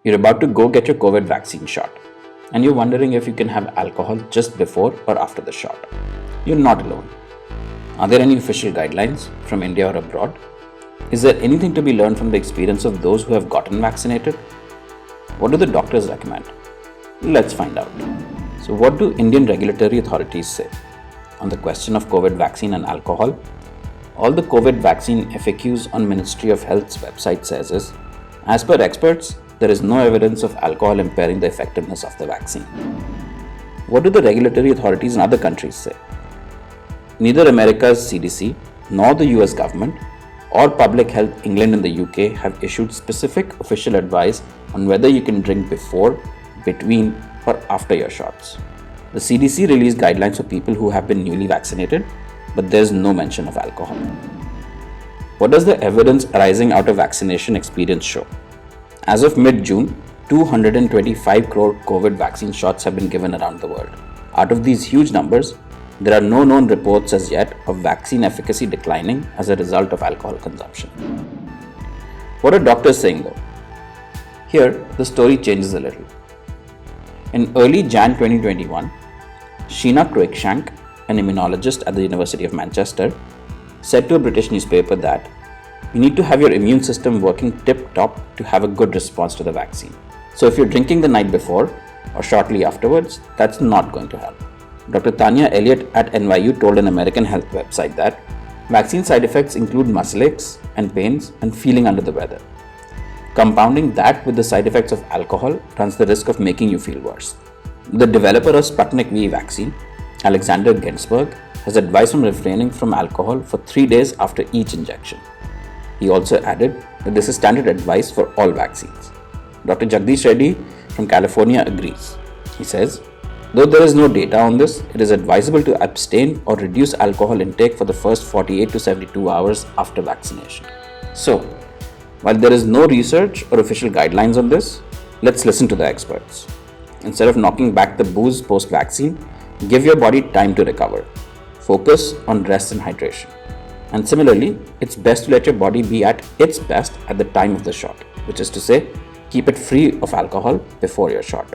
You're about to go get your COVID vaccine shot, and you're wondering if you can have alcohol just before or after the shot. You're not alone. Are there any official guidelines from India or abroad? Is there anything to be learned from the experience of those who have gotten vaccinated? What do the doctors recommend? Let's find out. So, what do Indian regulatory authorities say on the question of COVID vaccine and alcohol? All the COVID vaccine FAQs on Ministry of Health's website says is, as per experts, there is no evidence of alcohol impairing the effectiveness of the vaccine. What do the regulatory authorities in other countries say? Neither America's CDC nor the US government or Public Health England and the UK have issued specific official advice on whether you can drink before, between, or after your shots. The CDC released guidelines for people who have been newly vaccinated, but there's no mention of alcohol. What does the evidence arising out of vaccination experience show? As of mid-June, 225 crore COVID vaccine shots have been given around the world. Out of these huge numbers, there are no known reports as yet of vaccine efficacy declining as a result of alcohol consumption. What are doctors saying though? Here, the story changes a little. In early Jan 2021, Sheena Cruikshank, an immunologist at the University of Manchester, said to a British newspaper that you need to have your immune system working tip-top to have a good response to the vaccine. So if you're drinking the night before or shortly afterwards, that's not going to help. Dr. Tanya Elliott at NYU told an American health website that vaccine side effects include muscle aches and pains and feeling under the weather. Compounding that with the side effects of alcohol runs the risk of making you feel worse. The developer of Sputnik V vaccine, Alexander Ginsberg, has advised from refraining from alcohol for 3 days after each injection. He also added that this is standard advice for all vaccines. Dr. Jagdish Reddy from California agrees. He says, though there is no data on this, it is advisable to abstain or reduce alcohol intake for the first 48 to 72 hours after vaccination. So, while there is no research or official guidelines on this, let's listen to the experts. Instead of knocking back the booze post-vaccine, give your body time to recover. Focus on rest and hydration. And similarly, it's best to let your body be at its best at the time of the shot, which is to say, keep it free of alcohol before your shot.